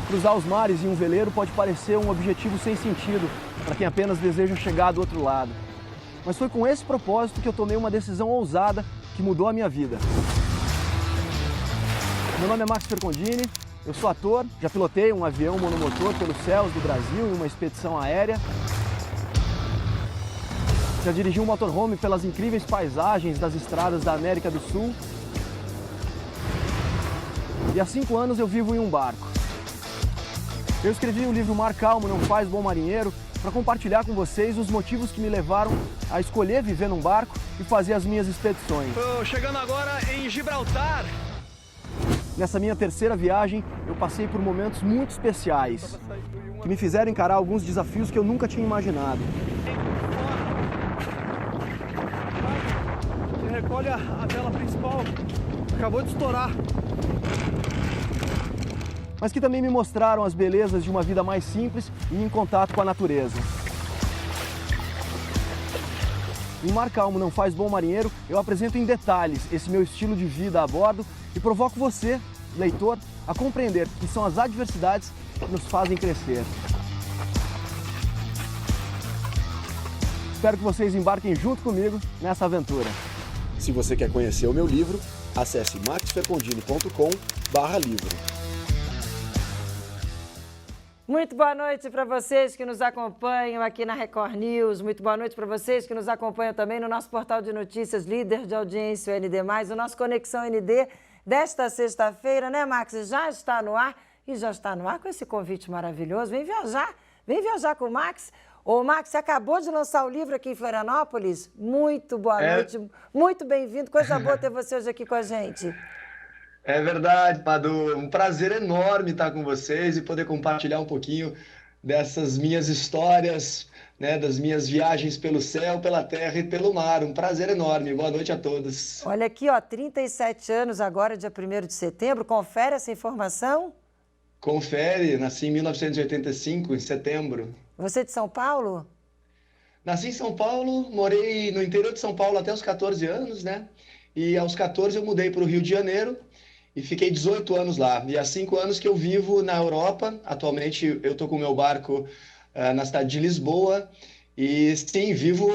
Cruzar os mares em um veleiro pode parecer um objetivo sem sentido para quem apenas deseja chegar do outro lado. Mas foi com esse propósito que eu tomei uma decisão ousada que mudou a minha vida. Meu nome é Max Fercondini, eu sou ator, já pilotei um avião monomotor pelos céus do Brasil em uma expedição aérea. Já dirigi um motorhome pelas incríveis paisagens das estradas da América do Sul. E há 5 anos eu vivo em um barco. Eu escrevi o livro Mar Calmo Não Faz Bom Marinheiro para compartilhar com vocês os motivos que me levaram a escolher viver num barco e fazer as minhas expedições. Estou chegando agora em Gibraltar. Nessa minha terceira viagem, eu passei por momentos muito especiais que me fizeram encarar alguns desafios que eu nunca tinha imaginado. Você recolhe a vela principal, acabou de estourar. Mas que também me mostraram as belezas de uma vida mais simples e em contato com a natureza. Em Mar Calmo Não Faz Bom Marinheiro, eu apresento em detalhes esse meu estilo de vida a bordo e provoco você, leitor, a compreender que são as adversidades que nos fazem crescer. Espero que vocês embarquem junto comigo nessa aventura. Se você quer conhecer o meu livro, acesse maxfercondini.com/livro. Muito boa noite para vocês que nos acompanham aqui na Record News. Muito boa noite para vocês que nos acompanham também no nosso portal de notícias, líder de audiência, o ND+, o nosso Conexão ND desta sexta-feira, né, Max? Já está no ar e já está no ar com esse convite maravilhoso. Vem viajar com o Max. Ô, Max, você acabou de lançar o livro aqui em Florianópolis. Muito boa noite, muito bem-vindo. Coisa boa ter você hoje aqui com a gente. É verdade, Madu. Um prazer enorme estar com vocês e poder compartilhar um pouquinho dessas minhas histórias, né, das minhas viagens pelo céu, pela terra e pelo mar. Um prazer enorme. Boa noite a todos. Olha aqui, ó, 37 anos agora, dia 1º de setembro. Confere essa informação? Confere, nasci em 1985, em setembro. Você é de São Paulo? Nasci em São Paulo, morei no interior de São Paulo até os 14 anos, né? E aos 14 eu mudei para o Rio de Janeiro e fiquei 18 anos lá. E há 5 anos que eu vivo na Europa. Atualmente eu estou com o meu barco na cidade de Lisboa. E sim, vivo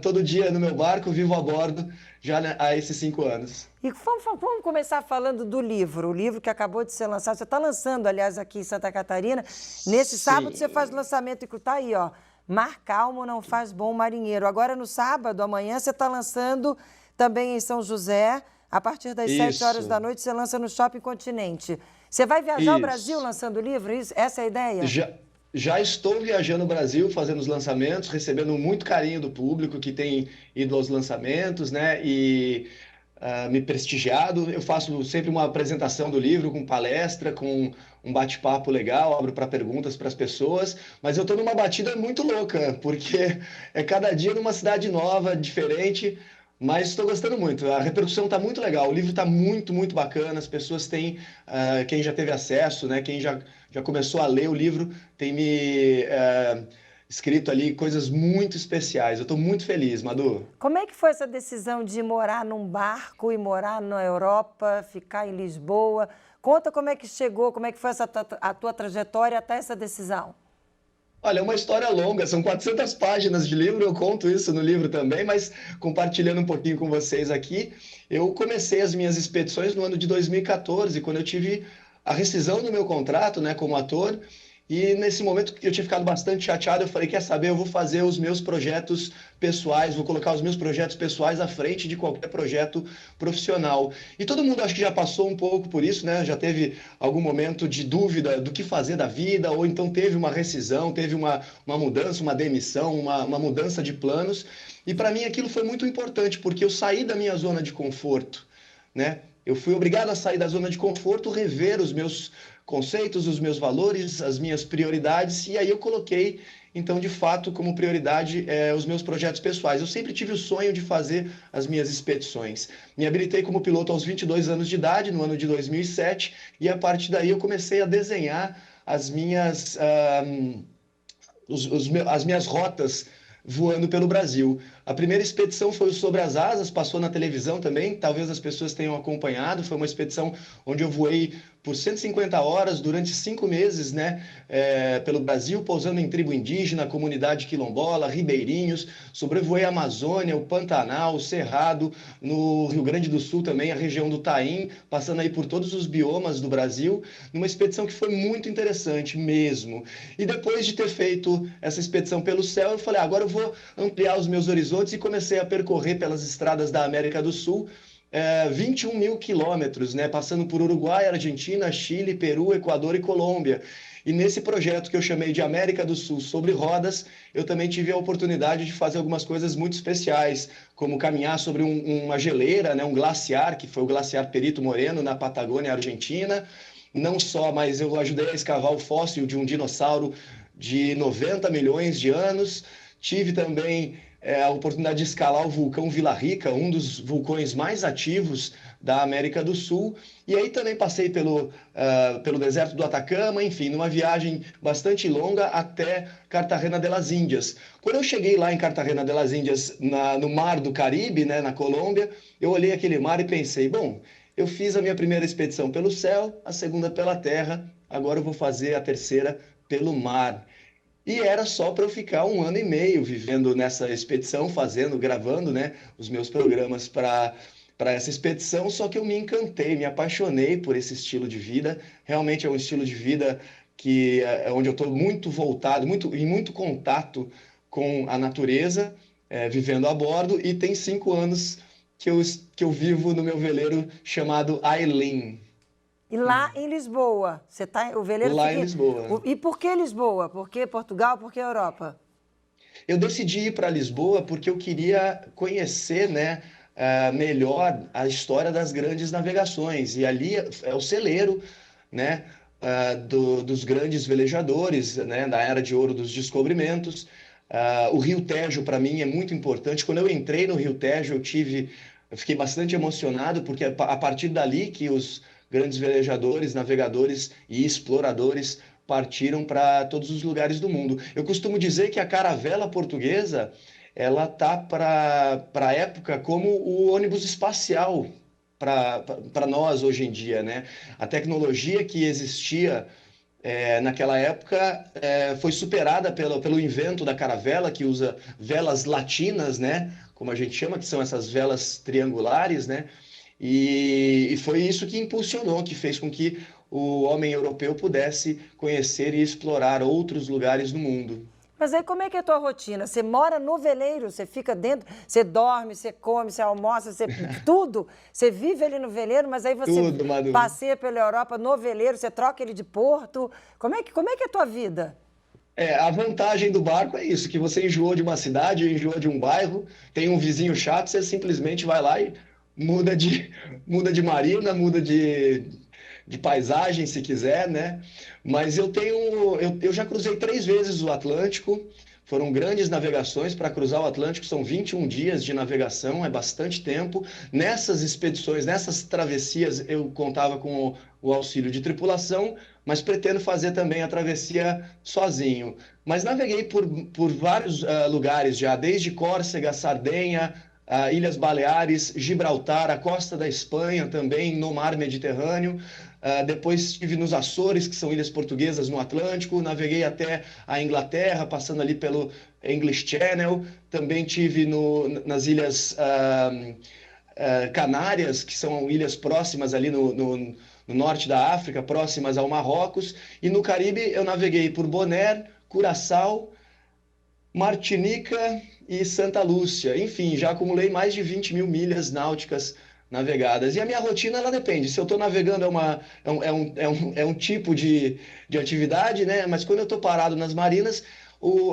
todo dia no meu barco, vivo a bordo já há esses 5 anos. E vamos começar falando do livro, o livro que acabou de ser lançado. Você está lançando, aliás, aqui em Santa Catarina. Nesse sábado você faz o lançamento e está aí, ó. Mar Calmo Não Faz Bom Marinheiro. Agora no sábado, amanhã, você está lançando também em São José. A partir das 7 horas da noite, você lança no Shopping Continente. Você vai viajar ao Brasil lançando o livro? Essa é a ideia? Já estou viajando o Brasil, fazendo os lançamentos, recebendo muito carinho do público que tem ido aos lançamentos, né? E me prestigiado. Eu faço sempre uma apresentação do livro com palestra, com um bate-papo legal, abro para perguntas para as pessoas, mas eu estou numa batida muito louca, porque é cada dia numa cidade nova, diferente. Mas estou gostando muito, a repercussão está muito legal, o livro está muito, muito bacana, as pessoas têm, quem já teve acesso, né, quem já começou a ler o livro, tem me escrito ali coisas muito especiais. Eu estou muito feliz, Madu. Como é que foi essa decisão de morar num barco e morar na Europa, ficar em Lisboa? Conta como é que chegou, como é que foi a tua trajetória até essa decisão. Olha, é uma história longa, são 400 páginas de livro, eu conto isso no livro também, mas compartilhando um pouquinho com vocês aqui, eu comecei as minhas expedições no ano de 2014, quando eu tive a rescisão do meu contrato, né, como ator, e nesse momento eu tinha ficado bastante chateado, eu falei, quer saber, eu vou fazer os meus projetos pessoais, vou colocar os meus projetos pessoais à frente de qualquer projeto profissional. E todo mundo acho que já passou um pouco por isso, né? Já teve algum momento de dúvida do que fazer da vida, ou então teve uma rescisão, teve uma mudança, uma demissão, uma mudança de planos. E para mim aquilo foi muito importante, porque eu saí da minha zona de conforto, né? Eu fui obrigado a sair da zona de conforto, rever os meus conceitos, os meus valores, as minhas prioridades, e aí eu coloquei, então, de fato, como prioridade os meus projetos pessoais. Eu sempre tive o sonho de fazer as minhas expedições. Me habilitei como piloto aos 22 anos de idade, no ano de 2007, e a partir daí eu comecei a desenhar as minhas rotas voando pelo Brasil. A primeira expedição foi o Sobre as Asas, passou na televisão também, talvez as pessoas tenham acompanhado, foi uma expedição onde eu voei por 150 horas durante 5 meses, né, pelo Brasil, pousando em tribo indígena, comunidade quilombola, ribeirinhos, sobrevoei a Amazônia, o Pantanal, o Cerrado, no Rio Grande do Sul também, a região do Taim, passando aí por todos os biomas do Brasil, numa expedição que foi muito interessante mesmo. E depois de ter feito essa expedição pelo céu, eu falei, agora eu vou ampliar os meus horizontes e comecei a percorrer pelas estradas da América do Sul, 21 mil quilômetros, né, passando por Uruguai, Argentina, Chile, Peru, Equador e Colômbia. E nesse projeto que eu chamei de América do Sul sobre rodas, eu também tive a oportunidade de fazer algumas coisas muito especiais, como caminhar sobre uma geleira, né, um glaciar, que foi o glaciar Perito Moreno, na Patagônia, Argentina. Não só, mas eu ajudei a escavar o fóssil de um dinossauro de 90 milhões de anos. Tive também a oportunidade de escalar o vulcão Vila Rica, um dos vulcões mais ativos da América do Sul. E aí também passei pelo deserto do Atacama, enfim, numa viagem bastante longa até Cartagena de las Índias. Quando eu cheguei lá em Cartagena de las Índias, no Mar do Caribe, né, na Colômbia, eu olhei aquele mar e pensei, bom, eu fiz a minha primeira expedição pelo céu, a segunda pela terra, agora eu vou fazer a terceira pelo mar. E era só para eu ficar 1 ano e meio vivendo nessa expedição, gravando, né, os meus programas para essa expedição, só que eu me encantei, me apaixonei por esse estilo de vida. Realmente é um estilo de vida que é onde eu estou muito voltado, em muito contato com a natureza, vivendo a bordo, e tem 5 anos que eu vivo no meu veleiro chamado Aileen. E lá em Lisboa, o veleiro Lá fica... em Lisboa. E por que Lisboa? Por que Portugal? Por que Europa? Eu decidi ir para Lisboa porque eu queria conhecer, né, melhor a história das grandes navegações. E ali é o celeiro, né, dos grandes velejadores, né, da Era de Ouro dos Descobrimentos. O Rio Tejo, para mim, é muito importante. Quando eu entrei no Rio Tejo, eu fiquei bastante emocionado, porque é a partir dali que os grandes velejadores, navegadores e exploradores partiram para todos os lugares do mundo. Eu costumo dizer que a caravela portuguesa, ela tá para a época como o ônibus espacial para nós hoje em dia, né? A tecnologia que existia naquela época foi superada pelo invento da caravela, que usa velas latinas, né? Como a gente chama, que são essas velas triangulares, né? E foi isso que impulsionou, que fez com que o homem europeu pudesse conhecer e explorar outros lugares no mundo. Mas aí como é que é a tua rotina? Você mora no veleiro, você fica dentro, você dorme, você come, você almoça, tudo. Você vive ali no veleiro, mas aí você passeia pela Europa no veleiro, você troca ele de porto. Como é que é a tua vida? A vantagem do barco é isso, que você enjoou de uma cidade, enjoou de um bairro, tem um vizinho chato, você simplesmente vai lá e muda de marina, muda de paisagem, se quiser, né? Mas eu já cruzei 3 vezes o Atlântico, foram grandes navegações. Para cruzar o Atlântico são 21 dias de navegação, é bastante tempo. Nessas expedições, nessas travessias, eu contava com o auxílio de tripulação, mas pretendo fazer também a travessia sozinho. Mas naveguei por vários lugares já, desde Córcega, Sardenha, Ilhas Baleares, Gibraltar, a costa da Espanha também, no mar Mediterrâneo. Depois estive nos Açores, que são ilhas portuguesas no Atlântico. Naveguei até a Inglaterra, passando ali pelo English Channel. Também estive nas Ilhas Canárias, que são ilhas próximas ali no norte da África, próximas ao Marrocos. E no Caribe eu naveguei por Bonaire, Curaçao, Martinica e Santa Lúcia. Enfim, já acumulei mais de 20 mil milhas náuticas navegadas. E a minha rotina, ela depende. Se eu estou navegando, é um tipo de atividade, né? Mas quando eu estou parado nas marinas,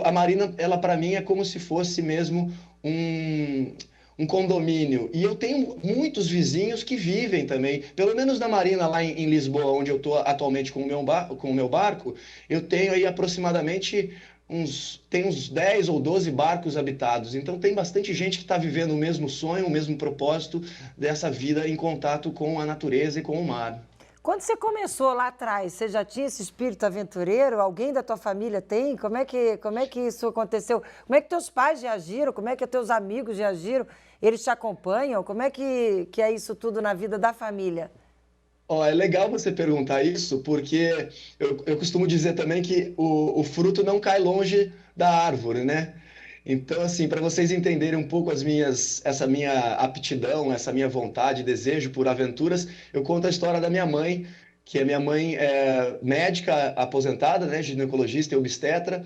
a marina, ela para mim é como se fosse mesmo um condomínio. E eu tenho muitos vizinhos que vivem também, pelo menos na marina lá em Lisboa, onde eu estou atualmente com o meu barco, eu tenho aí aproximadamente uns 10 ou 12 barcos habitados. Então tem bastante gente que está vivendo o mesmo sonho, o mesmo propósito dessa vida em contato com a natureza e com o mar. Quando você começou lá atrás, você já tinha esse espírito aventureiro? Alguém da tua família tem? Como é que isso aconteceu? Como é que teus pais reagiram? Como é que teus amigos reagiram? Eles te acompanham? Como é que é isso tudo na vida da família? Ó, é legal você perguntar isso, porque eu costumo dizer também que o fruto não cai longe da árvore, né? Então, assim, para vocês entenderem um pouco essa minha aptidão, essa minha vontade, desejo por aventuras, eu conto a história da minha mãe, que a minha mãe é médica aposentada, né, ginecologista e obstetra.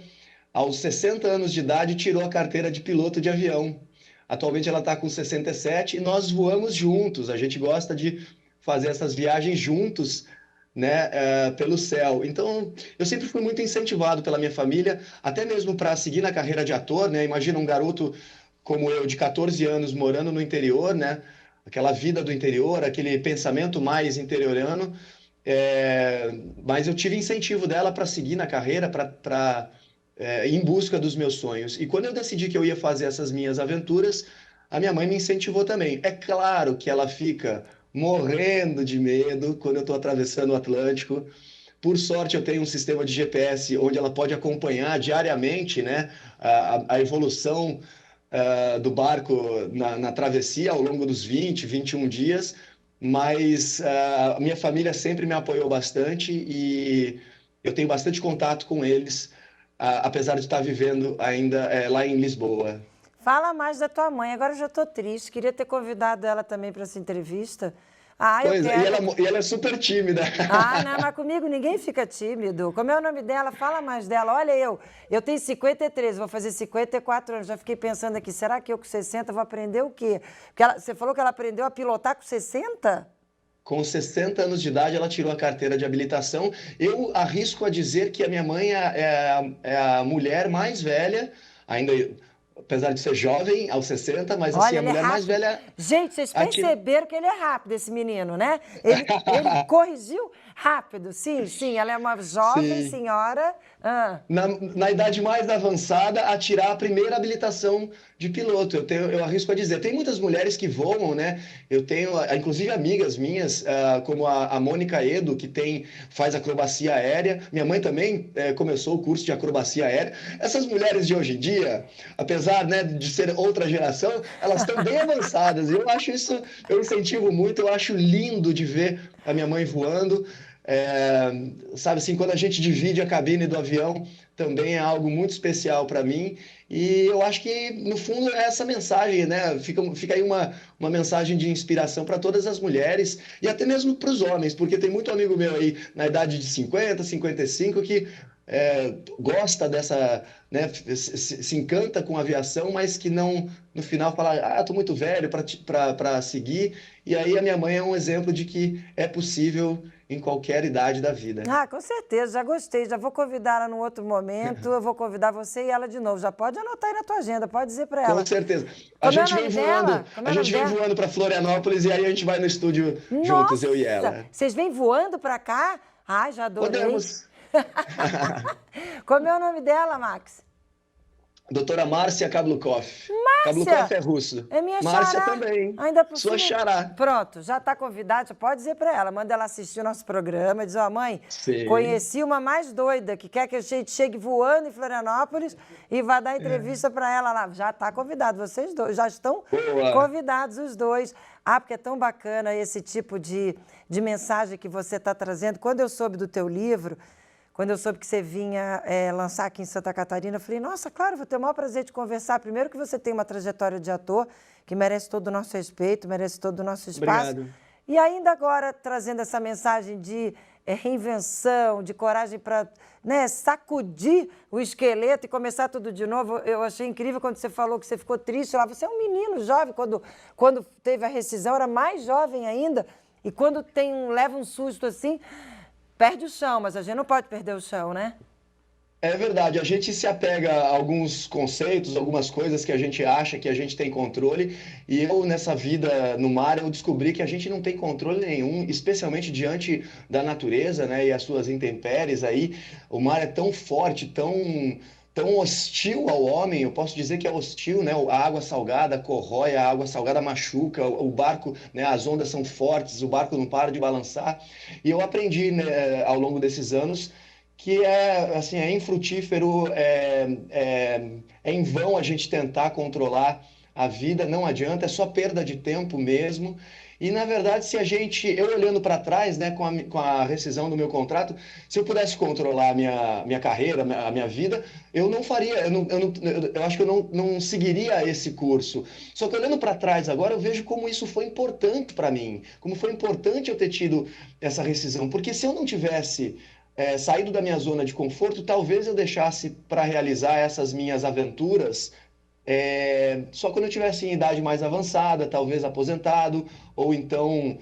Aos 60 anos de idade, tirou a carteira de piloto de avião. Atualmente ela está com 67 e nós voamos juntos. A gente gosta de fazer essas viagens juntos, né, pelo céu. Então, eu sempre fui muito incentivado pela minha família, até mesmo para seguir na carreira de ator, né? Imagina um garoto como eu, de 14 anos, morando no interior, né? Aquela vida do interior, aquele pensamento mais interiorano. Mas eu tive incentivo dela para seguir na carreira, para em busca dos meus sonhos. E quando eu decidi que eu ia fazer essas minhas aventuras, a minha mãe me incentivou também. É claro que ela fica morrendo de medo quando eu estou atravessando o Atlântico. Por sorte, eu tenho um sistema de GPS onde ela pode acompanhar diariamente, né, a evolução do barco na travessia ao longo dos 20, 21 dias. Mas a minha família sempre me apoiou bastante e eu tenho bastante contato com eles, apesar de estar vivendo ainda lá em Lisboa. Fala mais da tua mãe. Agora eu já estou triste. Queria ter convidado ela também para essa entrevista. Ah, eu Pois é, quero. e ela é super tímida. Ah, não, mas comigo ninguém fica tímido. Como é o nome dela? Fala mais dela. Olha, eu tenho 53, vou fazer 54 anos. Já fiquei pensando aqui, será que eu com 60 vou aprender o quê? Porque você falou que ela aprendeu a pilotar com 60? Com 60 anos de idade, ela tirou a carteira de habilitação. Eu arrisco a dizer que a minha mãe é a mulher mais velha, ainda, apesar de ser jovem, aos 60, mas assim, Olha, a ele é mulher mais rápido. velha. Gente, vocês Aqui. perceberam que ele é rápido, esse menino, né? Ele corrigiu rápido. Sim, sim, ela é uma jovem Sim. senhora. Ah. Na idade mais avançada, a tirar a primeira habilitação de piloto. Eu arrisco a dizer. Tem muitas mulheres que voam, né? Eu tenho, inclusive, amigas minhas, como a Mônica Edo, que faz acrobacia aérea. Minha mãe também começou o curso de acrobacia aérea. Essas mulheres de hoje em dia, apesar, né, de ser outra geração, elas estão bem avançadas. Eu acho isso, eu incentivo muito, eu acho lindo de ver a minha mãe voando. Sabe assim, quando a gente divide a cabine do avião, também é algo muito especial para mim. E eu acho que, no fundo, é essa mensagem, né? Fica aí uma mensagem de inspiração para todas as mulheres e até mesmo para os homens, porque tem muito amigo meu aí na idade de 50, 55 que gosta dessa, né, se encanta com a aviação, mas que não, no final, fala, estou muito velho para seguir. E aí a minha mãe é um exemplo de que é possível em qualquer idade da vida. Ah, com certeza, já gostei. Já vou convidar ela num outro momento. Eu vou convidar você e ela de novo. Já pode anotar aí na tua agenda, pode dizer para ela. Com certeza. A gente vem voando. A gente vem voando para Florianópolis e aí a gente vai no estúdio juntos, eu e ela. Vocês vêm voando para cá? Ai, já adorei. Podemos. Como é o nome dela, Max? Doutora Márcia Kablukov. Márcia! Kablukov é russo. É minha Márcia xará. também. Ainda por Sua cima. xará. Pronto, já está convidada, já pode dizer para ela. Manda ela assistir o nosso programa. Diz, mãe, Sim. Conheci uma mais doida que quer que a gente chegue voando em Florianópolis e vá dar entrevista para ela lá. Já está convidado, vocês dois. Já estão convidados os dois. Ah, porque é tão bacana esse tipo de mensagem que você está trazendo. Quando eu soube do teu livro... Quando eu soube que você vinha lançar aqui em Santa Catarina, eu falei, nossa, claro, vou ter o maior prazer de conversar. Primeiro que você tem uma trajetória de ator que merece todo o nosso respeito, merece todo o nosso espaço. Obrigado. E ainda agora trazendo essa mensagem de reinvenção, de coragem para, né, sacudir o esqueleto e começar tudo de novo. Eu achei incrível quando você falou que você ficou triste lá. Você é um menino jovem, quando teve a rescisão, era mais jovem ainda. E quando leva um susto assim... Perde o chão, mas a gente não pode perder o chão, né? É verdade, a gente se apega a alguns conceitos, algumas coisas que a gente acha que a gente tem controle, e eu, nessa vida no mar, eu descobri que a gente não tem controle nenhum, especialmente diante da natureza, né, e as suas intempéries aí. O mar é tão forte, tão hostil ao homem, eu posso dizer que é hostil, né? A água salgada corrói, a água salgada machuca, o barco, né, as ondas são fortes, o barco não para de balançar. E eu aprendi, né, ao longo desses anos que é infrutífero, é em vão a gente tentar controlar a vida, não adianta, é só perda de tempo mesmo. E, na verdade, se a gente, eu olhando para trás, né, com a rescisão do meu contrato, se eu pudesse controlar a minha carreira, a minha vida, eu não faria, eu acho que eu não seguiria esse curso. Só que olhando para trás agora, eu vejo como isso foi importante para mim, como foi importante eu ter tido essa rescisão, porque se eu não tivesse saído da minha zona de conforto, talvez eu deixasse para realizar essas minhas aventuras só quando eu tivesse em idade mais avançada, talvez aposentado, ou então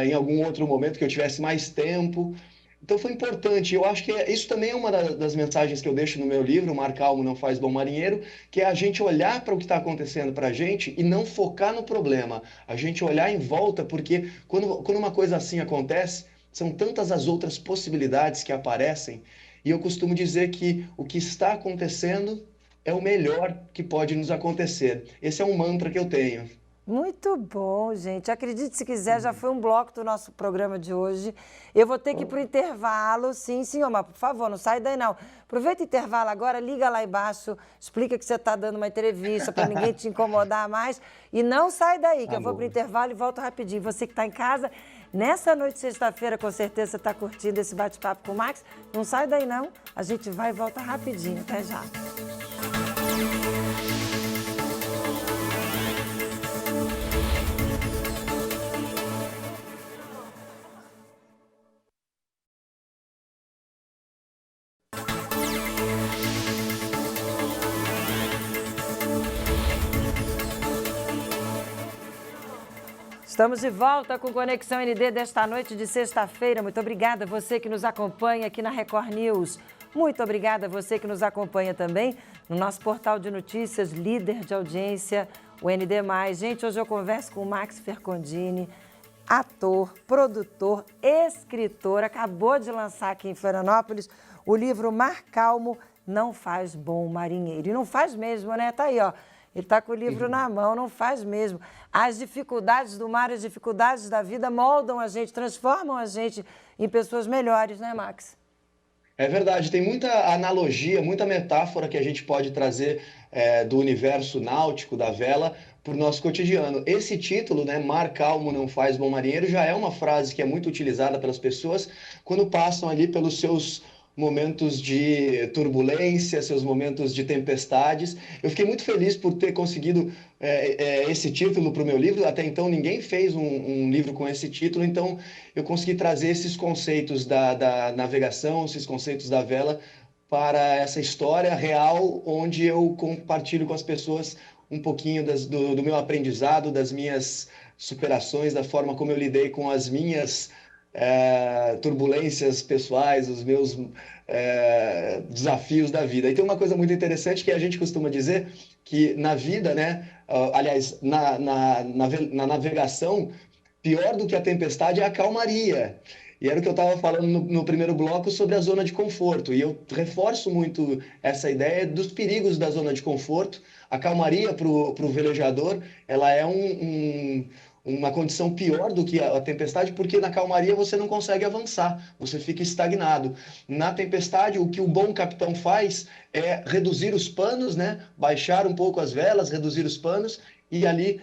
em algum outro momento que eu tivesse mais tempo. Então foi importante. Eu acho que isso também é uma das mensagens que eu deixo no meu livro, Mar Calmo Não Faz Bom Marinheiro, que é a gente olhar para o que está acontecendo para a gente e não focar no problema. A gente olhar em volta, porque quando uma coisa assim acontece, são tantas as outras possibilidades que aparecem. E eu costumo dizer que o que está acontecendo é o melhor que pode nos acontecer. Esse é um mantra que eu tenho. Muito bom, gente. Acredite se quiser, já foi um bloco do nosso programa de hoje. Eu vou ter que ir para o intervalo. Sim, senhor, mas por favor, não sai daí não. Aproveita o intervalo agora, liga lá embaixo, explica que você está dando uma entrevista para ninguém te incomodar mais. E não sai daí, que eu vou para o intervalo e volto rapidinho. Você que está em casa, nessa noite de sexta-feira, com certeza você está curtindo esse bate-papo com o Max. Não sai daí não, a gente vai e volta rapidinho. Até já. Estamos de volta com Conexão ND desta noite de sexta-feira. Muito obrigada a você que nos acompanha aqui na Record News. Muito obrigada a você que nos acompanha também no nosso portal de notícias, líder de audiência, o ND+. Gente, hoje eu converso com o Max Fercondini, ator, produtor, escritor. Acabou de lançar aqui em Florianópolis o livro Mar Calmo Não Faz Bom Marinheiro. E não faz mesmo, né? Tá aí, ó. Ele está com o livro na mão, não faz mesmo. As dificuldades do mar, as dificuldades da vida moldam a gente, transformam a gente em pessoas melhores, né, Max? É verdade, tem muita analogia, muita metáfora que a gente pode trazer do universo náutico, da vela, para o nosso cotidiano. Esse título, né, Mar Calmo Não Faz Bom Marinheiro, já é uma frase que é muito utilizada pelas pessoas quando passam ali pelos seus momentos de turbulência, seus momentos de tempestades. Eu fiquei muito feliz por ter conseguido esse título para o meu livro. Até então ninguém fez um livro com esse título, então eu consegui trazer esses conceitos da navegação, esses conceitos da vela para essa história real, onde eu compartilho com as pessoas um pouquinho do meu aprendizado, das minhas superações, da forma como eu lidei com as minhas turbulências pessoais, os meus desafios da vida. E tem uma coisa muito interessante que a gente costuma dizer que na vida, né, aliás, na navegação, pior do que a tempestade é a calmaria. E era o que eu estava falando no primeiro bloco sobre a zona de conforto. E eu reforço muito essa ideia dos perigos da zona de conforto. A calmaria para o velejador, ela é uma condição pior do que a tempestade, porque na calmaria você não consegue avançar, você fica estagnado. Na tempestade, o que o bom capitão faz é reduzir os panos, né? Baixar um pouco as velas, reduzir os panos e ali,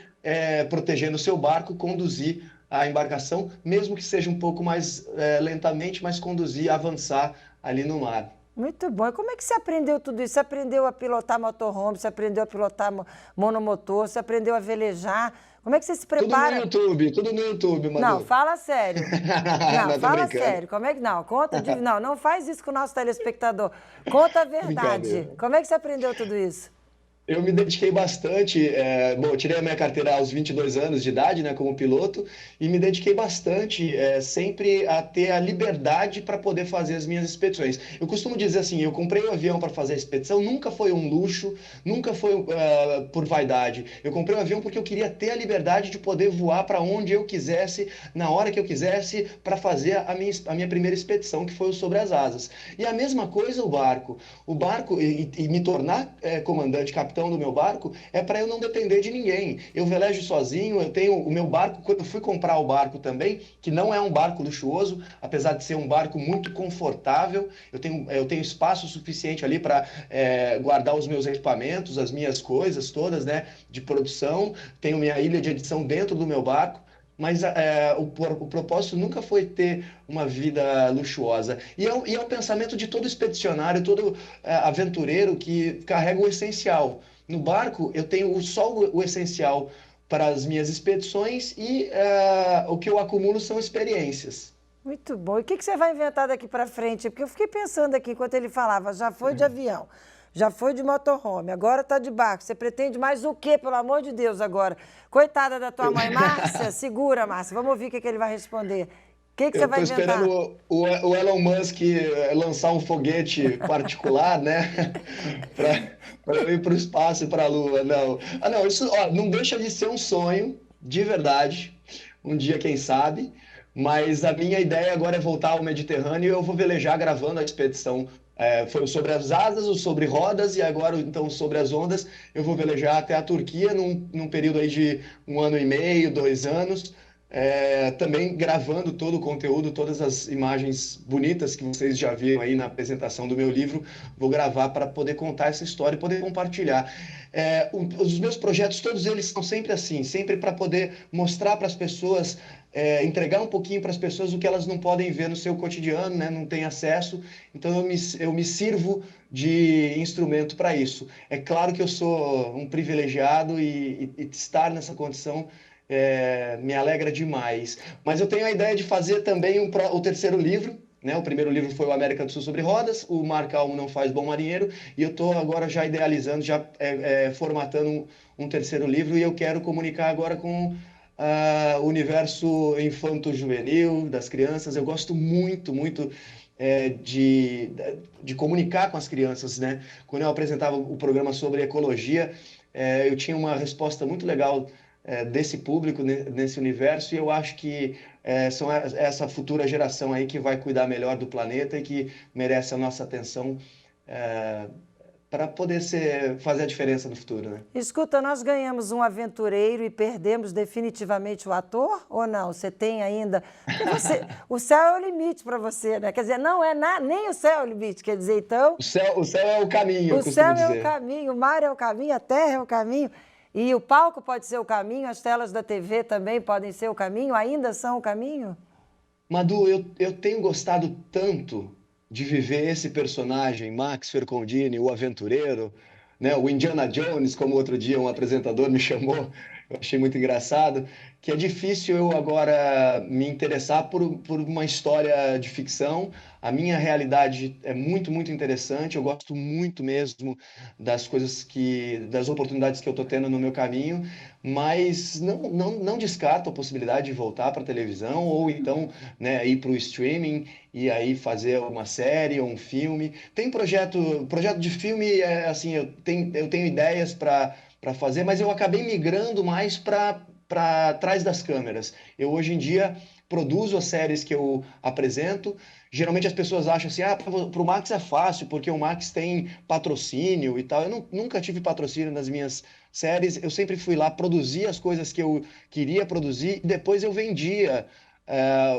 protegendo o seu barco, conduzir a embarcação, mesmo que seja um pouco mais lentamente, mas conduzir, avançar ali no mar. Muito bom. E como é que você aprendeu tudo isso? Você aprendeu a pilotar motorhome, você aprendeu a pilotar monomotor, você aprendeu a velejar? Como é que você se prepara? Tudo no YouTube, Manu. Não, fala sério. Não, fala brincando. Sério. Como é que não? Não faz isso com o nosso telespectador. Conta a verdade. Como é que você aprendeu tudo isso? Eu me dediquei bastante, eu tirei a minha carteira aos 22 anos de idade, né, como piloto, e me dediquei bastante sempre a ter a liberdade para poder fazer as minhas expedições. Eu costumo dizer assim, eu comprei o avião para fazer a expedição, nunca foi um luxo, nunca foi por vaidade. Eu comprei o avião porque eu queria ter a liberdade de poder voar para onde eu quisesse, na hora que eu quisesse, para fazer a minha primeira expedição, que foi o Sobre as Asas. E a mesma coisa o barco. O barco, e me tornar comandante, capitão capitão do meu barco, é para eu não depender de ninguém. Eu velejo sozinho, eu tenho o meu barco. Quando eu fui comprar o barco também, que não é um barco luxuoso, apesar de ser um barco muito confortável, eu tenho espaço suficiente ali para guardar os meus equipamentos, as minhas coisas todas, né, de produção. Tenho minha ilha de edição dentro do meu barco. Mas o propósito nunca foi ter uma vida luxuosa. E é um pensamento de todo expedicionário, todo aventureiro que carrega o essencial. No barco, eu tenho só o essencial para as minhas expedições e o que eu acumulo são experiências. Muito bom. E o que você vai inventar daqui para frente? Porque eu fiquei pensando aqui, enquanto ele falava, já foi de avião, já foi de motorhome, agora está de barco. Você pretende mais o quê, pelo amor de Deus, agora? Coitada da tua mãe, Márcia, segura, Márcia. Vamos ouvir o que ele vai responder. O que você vai inventar? Eu estou esperando o Elon Musk lançar um foguete particular, né? Para ir para o espaço e para a Lua. Não. Não, isso não deixa de ser um sonho, de verdade. Um dia, quem sabe. Mas a minha ideia agora é voltar ao Mediterrâneo e eu vou velejar gravando a expedição. Foi sobre as asas, sobre rodas e agora então sobre as ondas. Eu vou velejar até a Turquia num período aí de 1 ano e meio, 2 anos. Também gravando todo o conteúdo, todas as imagens bonitas que vocês já viram aí na apresentação do meu livro. Vou gravar para poder contar essa história e poder compartilhar. Os meus projetos, todos eles são sempre assim, sempre para poder mostrar para as pessoas, entregar um pouquinho para as pessoas o que elas não podem ver no seu cotidiano, né? Não têm acesso. Então eu me sirvo de instrumento para isso. É claro que eu sou um privilegiado e estar nessa condição me alegra demais. Mas eu tenho a ideia de fazer também o terceiro livro, né? O primeiro livro foi o América do Sul sobre Rodas, o Mar Calmo Não Faz Bom Marinheiro, e eu estou agora já idealizando, já formatando um terceiro livro, e eu quero comunicar agora com o universo infanto-juvenil, das crianças. Eu gosto muito, muito de comunicar com as crianças, né? Quando eu apresentava o programa sobre ecologia, eu tinha uma resposta muito legal desse público, nesse universo, e eu acho que são essa futura geração aí que vai cuidar melhor do planeta e que merece a nossa atenção para poder fazer a diferença no futuro, né? Escuta, nós ganhamos um aventureiro e perdemos definitivamente o ator, ou não? Você tem ainda... o céu é o limite para você, né? Quer dizer, não é nem o céu é o limite, quer dizer, então... O céu é o caminho, o céu é o caminho, o mar é o caminho, a terra é o caminho. E o palco pode ser o caminho, as telas da TV também podem ser o caminho, ainda são o caminho? Madu, eu tenho gostado tanto de viver esse personagem, Max Fercondini, o aventureiro, né? O Indiana Jones, como outro dia um apresentador me chamou, eu achei muito engraçado, que é difícil eu agora me interessar por uma história de ficção. A minha realidade é muito, muito interessante, eu gosto muito mesmo das das oportunidades que eu estou tendo no meu caminho, mas não descarto a possibilidade de voltar para a televisão ou então, né, ir para o streaming e aí fazer uma série ou um filme. Tem projeto de filme, assim, eu tenho ideias para fazer, mas eu acabei migrando mais para trás das câmeras. Eu hoje em dia produzo as séries que eu apresento. Geralmente as pessoas acham assim, para o Max é fácil, porque o Max tem patrocínio e tal. Eu nunca tive patrocínio nas minhas séries. Eu sempre fui lá produzir as coisas que eu queria produzir e depois eu vendia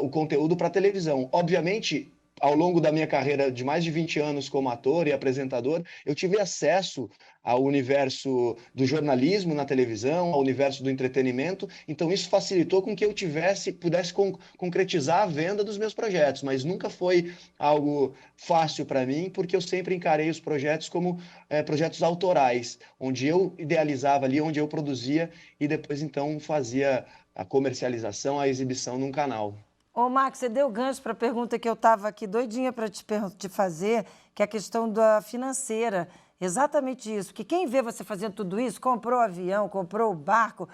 o conteúdo para televisão. Obviamente, ao longo da minha carreira de mais de 20 anos como ator e apresentador, eu tive acesso ao universo do jornalismo na televisão, ao universo do entretenimento. Então isso facilitou com que eu pudesse concretizar a venda dos meus projetos, mas nunca foi algo fácil para mim, porque eu sempre encarei os projetos como projetos autorais, onde eu idealizava ali, onde eu produzia e depois então fazia a comercialização, a exibição num canal. Ô, Max, você deu gancho para a pergunta que eu estava aqui doidinha para te fazer, que é a questão da financeira. Exatamente isso, que quem vê você fazendo tudo isso, comprou o avião, comprou o barco,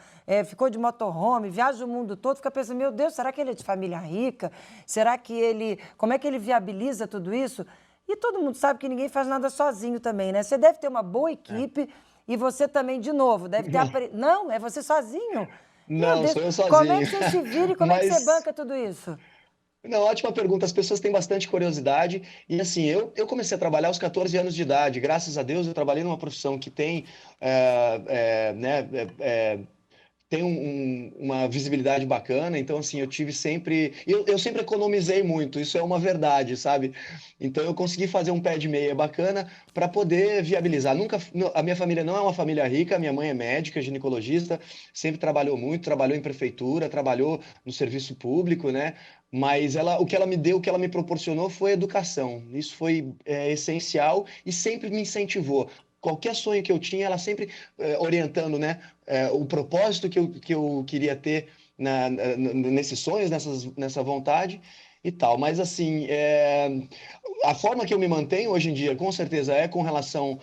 ficou de motorhome, viaja o mundo todo, fica pensando, meu Deus, será que ele é de família rica? Será que como é que ele viabiliza tudo isso? E todo mundo sabe que ninguém faz nada sozinho também, né? Você deve ter uma boa equipe e você também, de novo, deve ter... Não, é você sozinho? Não, sou eu sozinho. Como é que você se vira e como é que você banca tudo isso? Não, ótima pergunta. As pessoas têm bastante curiosidade. E assim, eu comecei a trabalhar aos 14 anos de idade. Graças a Deus, eu trabalhei numa profissão que tem, né, tem uma visibilidade bacana. Então, assim, eu tive sempre. Eu sempre economizei muito, isso é uma verdade, sabe? Então, eu consegui fazer um pé de meia bacana para poder viabilizar. Nunca, a minha família não é uma família rica, minha mãe é médica, ginecologista, sempre trabalhou muito, trabalhou em prefeitura, trabalhou no serviço público, né? Mas o que ela me deu, o que ela me proporcionou foi educação. Isso foi essencial e sempre me incentivou. Qualquer sonho que eu tinha, ela sempre orientando, né, o propósito que eu queria ter nesses sonhos, nessa vontade e tal. Mas, assim, a forma que eu me mantenho hoje em dia, com certeza, é com relação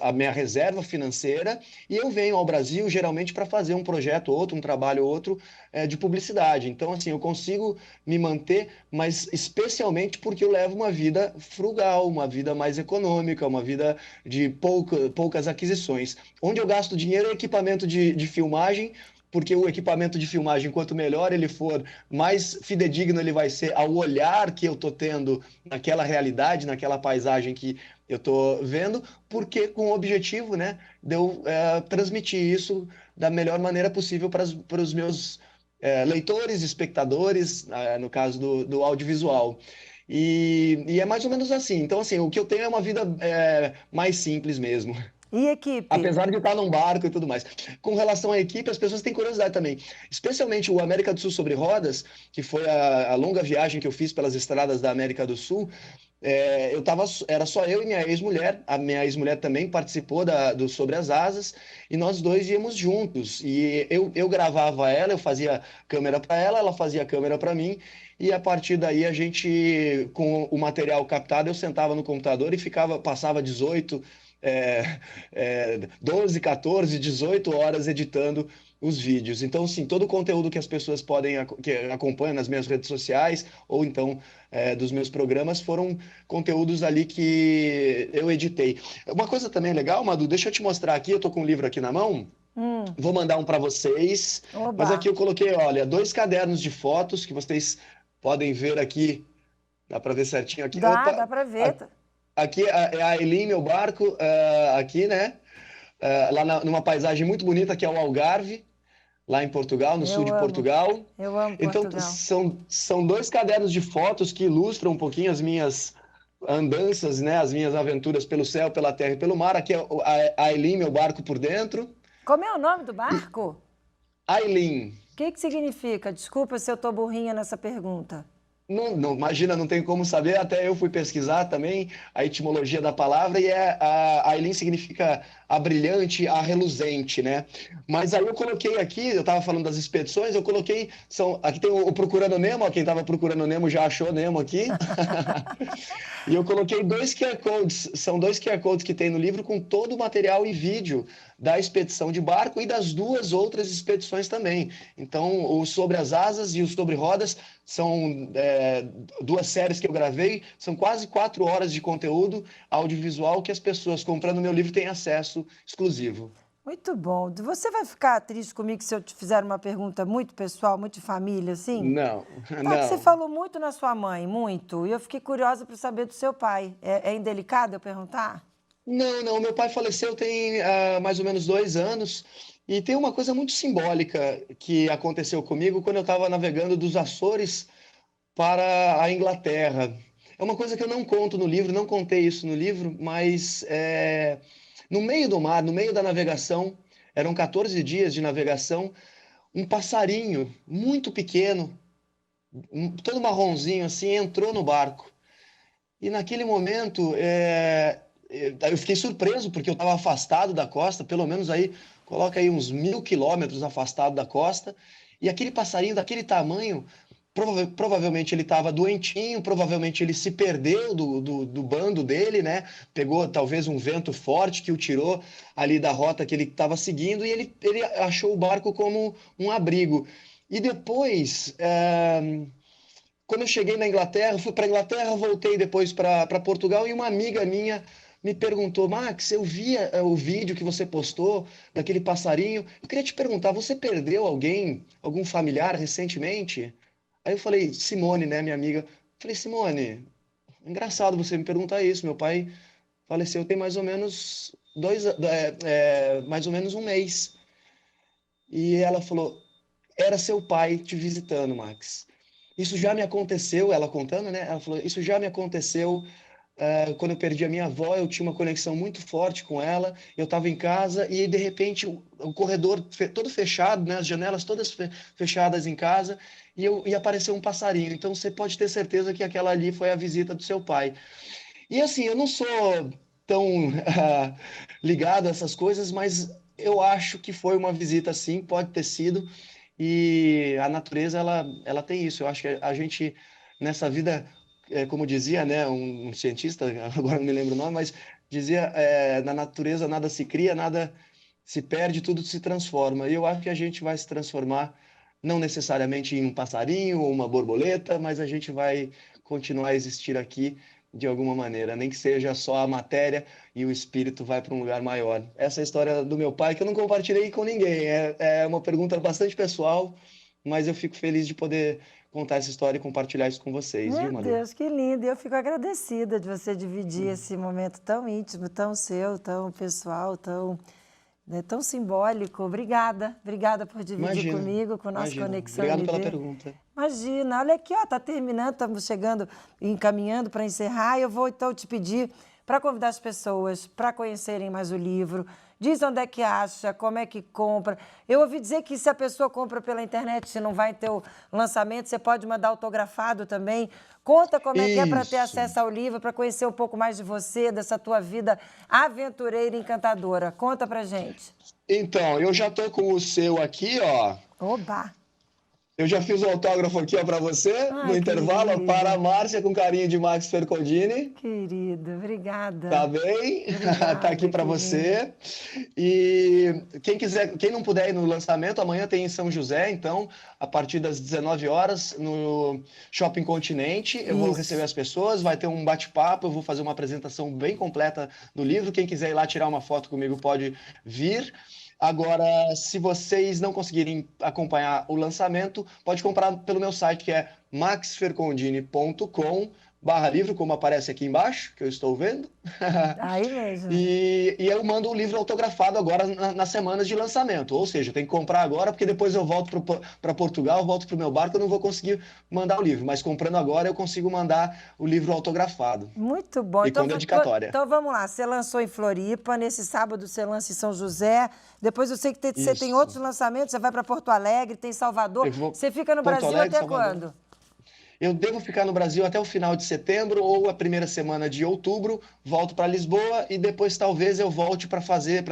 à minha reserva financeira, e eu venho ao Brasil geralmente para fazer um projeto ou outro, um trabalho ou outro de publicidade. Então, assim, eu consigo me manter, mas especialmente porque eu levo uma vida frugal, uma vida mais econômica, uma vida de poucas aquisições. Onde eu gasto dinheiro é equipamento de filmagem, porque o equipamento de filmagem, quanto melhor ele for, mais fidedigno ele vai ser ao olhar que eu estou tendo naquela realidade, naquela paisagem que eu estou vendo, porque com o objetivo, né, de eu transmitir isso da melhor maneira possível para os meus leitores, espectadores, no caso do audiovisual. E é mais ou menos assim. Então, assim, o que eu tenho é uma vida mais simples mesmo. E equipe? Apesar de eu estar num barco e tudo mais. Com relação à equipe, as pessoas têm curiosidade também. Especialmente o América do Sul sobre rodas, que foi a longa viagem que eu fiz pelas estradas da América do Sul. Era só eu e minha ex-mulher. A minha ex-mulher também participou do Sobre as Asas, e nós dois íamos juntos. E eu gravava ela, eu fazia câmera para ela, ela fazia câmera para mim. E a partir daí a gente, com o material captado, eu sentava no computador e passava 12, 14, 18 horas editando os vídeos. Então, sim, todo o conteúdo que as pessoas que acompanham nas minhas redes sociais ou então dos meus programas foram conteúdos ali que eu editei. Uma coisa também legal, Madu, deixa eu te mostrar aqui, eu tô com um livro aqui na mão, vou mandar um para vocês, Oba. mas aqui eu coloquei, olha, 2 cadernos de fotos que vocês podem ver aqui, dá para ver certinho aqui. Dá para ver. Aqui é a Eileen, meu barco, aqui, né? Lá numa paisagem muito bonita, que é o Algarve, lá em Portugal, no sul de Portugal. Eu amo Então, Portugal. são 2 cadernos de fotos que ilustram um pouquinho as minhas andanças, né? As minhas aventuras pelo céu, pela terra e pelo mar. Aqui é a Eileen, meu barco por dentro. Como é o nome do barco? Eileen. O que significa? Desculpa se eu tô burrinha nessa pergunta. Não, imagina, não tem como saber, até eu fui pesquisar também a etimologia da palavra, e a Eileen significa a brilhante, a reluzente, né? Mas aí eu coloquei aqui, eu estava falando das expedições, eu coloquei, aqui tem o Procurando Nemo, ó, quem estava procurando Nemo já achou Nemo aqui, e eu coloquei 2 QR Codes, são 2 QR Codes que tem no livro com todo o material e vídeo da expedição de barco e das 2 outras expedições também. Então, o Sobre as Asas e o Sobre Rodas são 2 séries que eu gravei, são quase 4 horas de conteúdo audiovisual que as pessoas comprando meu livro têm acesso exclusivo. Muito bom. Você vai ficar triste comigo se eu te fizer uma pergunta muito pessoal, muito de família, assim? Não, Você falou muito na sua mãe, muito, e eu fiquei curiosa para saber do seu pai. É indelicado eu perguntar? Não, meu pai faleceu tem mais ou menos 2 anos, e tem uma coisa muito simbólica que aconteceu comigo quando eu estava navegando dos Açores para a Inglaterra. É uma coisa que eu não conto no livro, não contei isso no livro, mas no meio do mar, no meio da navegação, eram 14 dias de navegação, um passarinho muito pequeno, todo marronzinho assim, entrou no barco. E naquele momento, eu fiquei surpreso, porque eu estava afastado da costa, pelo menos aí, coloca aí uns 1.000 quilômetros afastado da costa, e aquele passarinho daquele tamanho, provavelmente ele estava doentinho, provavelmente ele se perdeu do bando dele, né? Pegou talvez um vento forte que o tirou ali da rota que ele estava seguindo, e ele achou o barco como um abrigo. E depois, quando eu cheguei na Inglaterra, fui para a Inglaterra, voltei depois para Portugal, e uma amiga minha me perguntou: Max, eu vi o vídeo que você postou daquele passarinho. Eu queria te perguntar, você perdeu alguém, algum familiar recentemente? Aí eu falei, Simone, né, minha amiga, falei, Simone, engraçado você me perguntar isso, meu pai faleceu tem mais ou menos mais ou menos um mês. E ela falou, era seu pai te visitando, Max. Isso já me aconteceu, ela contando, né? Ela falou, isso já me aconteceu quando eu perdi a minha avó, eu tinha uma conexão muito forte com ela. Eu estava em casa e, de repente, o corredor todo fechado, né? As janelas todas fechadas em casa, e apareceu um passarinho. Então, você pode ter certeza que aquela ali foi a visita do seu pai. E, assim, eu não sou tão ligado a essas coisas, mas eu acho que foi uma visita, sim, pode ter sido. E a natureza, ela tem isso. Eu acho que a gente, nessa vida, como dizia, né, um cientista, agora não me lembro o nome, mas dizia, na natureza nada se cria, nada se perde, tudo se transforma. E eu acho que a gente vai se transformar, não necessariamente em um passarinho ou uma borboleta, mas a gente vai continuar a existir aqui de alguma maneira, nem que seja só a matéria e o espírito vai para um lugar maior. Essa é a história do meu pai, que eu não compartilhei com ninguém. É uma pergunta bastante pessoal, mas eu fico feliz de poder contar essa história e compartilhar isso com vocês, viu, Meu Madu? Deus, que lindo. E eu fico agradecida de você dividir esse momento tão íntimo, tão seu, tão pessoal, tão simbólico. Obrigada. Obrigada por dividir Imagina, comigo, com a nossa imagina. Conexão Obrigado pela ND. pergunta. Imagina, olha aqui, ó, tá terminando, estamos chegando, encaminhando para encerrar. Eu vou então te pedir para convidar as pessoas para conhecerem mais o livro. Diz onde é que acha, como é que compra. Eu ouvi dizer que se a pessoa compra pela internet, se não vai ter o lançamento, você pode mandar autografado também. Conta como é que é para ter Isso. acesso ao livro, para conhecer um pouco mais de você, dessa tua vida aventureira e encantadora. Conta pra gente. Então, eu já tô com o seu aqui, ó. Oba! Eu já fiz o autógrafo aqui, ó, para você, no Ai, intervalo, ó, querida. para a Márcia, com carinho de Max Fercondini. Querida, obrigada. Tá bem? Obrigada, Tá aqui para querida. você. E quem não puder ir no lançamento, amanhã tem em São José, então, a partir das 19 horas, no Shopping Continente. Eu vou Isso. receber as pessoas, vai ter um bate-papo, eu vou fazer uma apresentação bem completa do livro. Quem quiser ir lá tirar uma foto comigo pode vir. Agora, se vocês não conseguirem acompanhar o lançamento, pode comprar pelo meu site, que é maxfercondini.com/livro, como aparece aqui embaixo, que eu estou vendo. Aí mesmo. E eu mando o livro autografado agora nas semanas de lançamento. Ou seja, tem que comprar agora, porque depois eu volto para Portugal, volto para o meu barco, eu não vou conseguir mandar o livro. Mas comprando agora, eu consigo mandar o livro autografado. Muito bom. E com dedicatória. Então vamos lá, você lançou em Floripa, nesse sábado você lança em São José, depois eu sei que você tem Isso. outros lançamentos, você vai para Porto Alegre, tem Salvador. Eu vou Você fica no Porto Brasil Alegre, até Salvador. quando? Eu devo ficar no Brasil até o final de setembro ou a primeira semana de outubro, volto para Lisboa e depois talvez eu volte para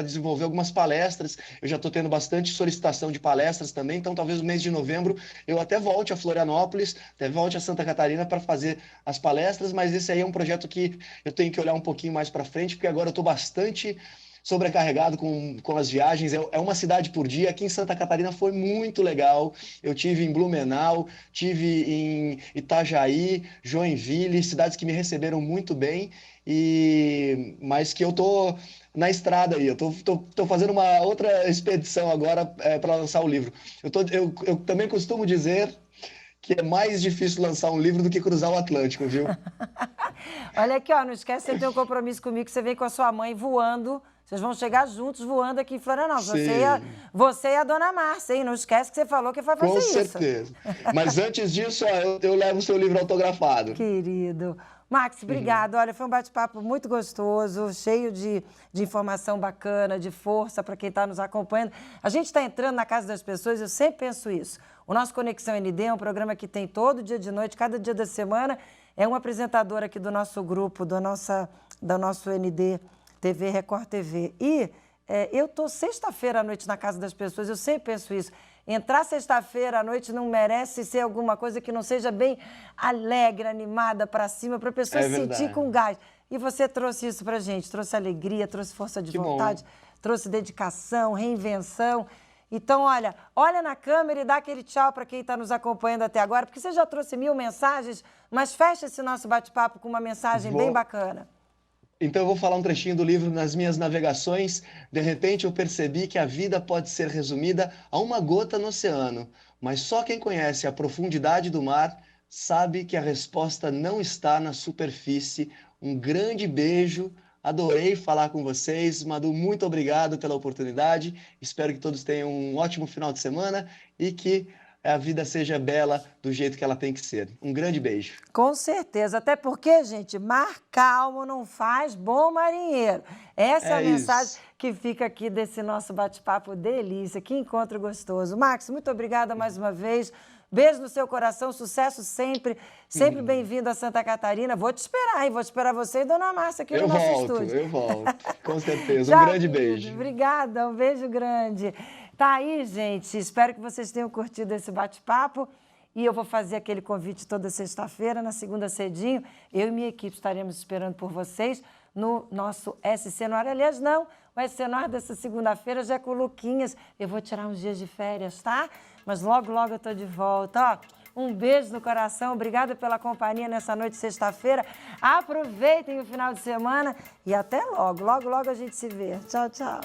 desenvolver algumas palestras. Eu já estou tendo bastante solicitação de palestras também, então talvez no mês de novembro eu até volte a Florianópolis, até volte a Santa Catarina para fazer as palestras, mas esse aí é um projeto que eu tenho que olhar um pouquinho mais para frente, porque agora eu estou bastante sobrecarregado com as viagens. É uma cidade por dia. Aqui em Santa Catarina foi muito legal. Eu tive em Blumenau, tive em Itajaí, Joinville, cidades que me receberam muito bem, mas que eu tô na estrada aí. Eu tô fazendo uma outra expedição agora para lançar o livro. Eu também costumo dizer que é mais difícil lançar um livro do que cruzar o Atlântico, viu? Olha aqui, ó, não esquece que você tem um compromisso comigo, que você vem com a sua mãe voando. Vocês vão chegar juntos voando aqui em Florianópolis. Você e a dona Márcia, hein? Não esquece que você falou que vai fazer Com isso. certeza. Mas antes disso, ó, eu levo o seu livro autografado. Querido. Max, obrigado. Olha, foi um bate-papo muito gostoso, cheio de informação bacana, de força para quem está nos acompanhando. A gente está entrando na casa das pessoas, eu sempre penso isso. O nosso Conexão ND é um programa que tem todo dia de noite, cada dia da semana. É uma apresentadora aqui do nosso grupo, do nosso ND TV, Record TV. E eu estou sexta-feira à noite na casa das pessoas, eu sempre penso isso. Entrar sexta-feira à noite não merece ser alguma coisa que não seja bem alegre, animada, para cima, para a pessoa se sentir com gás. E você trouxe isso para a gente, trouxe alegria, trouxe força de vontade, trouxe dedicação, reinvenção. Então, olha na câmera e dá aquele tchau para quem está nos acompanhando até agora, porque você já trouxe 1000 mensagens, mas fecha esse nosso bate-papo com uma mensagem bem bacana. Então eu vou falar um trechinho do livro Nas Minhas Navegações. De repente eu percebi que a vida pode ser resumida a uma gota no oceano, mas só quem conhece a profundidade do mar sabe que a resposta não está na superfície. Um grande beijo, adorei falar com vocês. Madu, muito obrigado pela oportunidade. Espero que todos tenham um ótimo final de semana e que a vida seja bela do jeito que ela tem que ser. Um grande beijo. Com certeza, até porque, gente, mar calmo não faz bom marinheiro. Essa é a mensagem que fica aqui desse nosso bate-papo delícia. Que encontro gostoso. Max, muito obrigada mais uma vez. Beijo no seu coração, sucesso sempre. Sempre bem-vindo a Santa Catarina. Vou te esperar, hein? Vou esperar você e Dona Márcia aqui no nosso estúdio. Eu volto, com certeza. Tchau, Um grande querido. beijo. Obrigada, um beijo grande. Tá aí, gente. Espero que vocês tenham curtido esse bate-papo. E eu vou fazer aquele convite toda sexta-feira, na segunda cedinho. Eu e minha equipe estaremos esperando por vocês no nosso SC no ar. Aliás, não, o SC no ar dessa segunda-feira já é com o Luquinhas. Eu vou tirar uns dias de férias, tá? Mas logo, logo eu tô de volta, ó. Um beijo no coração, obrigada pela companhia nessa noite de sexta-feira. Aproveitem o final de semana e até logo. Logo, logo a gente se vê. Tchau, tchau.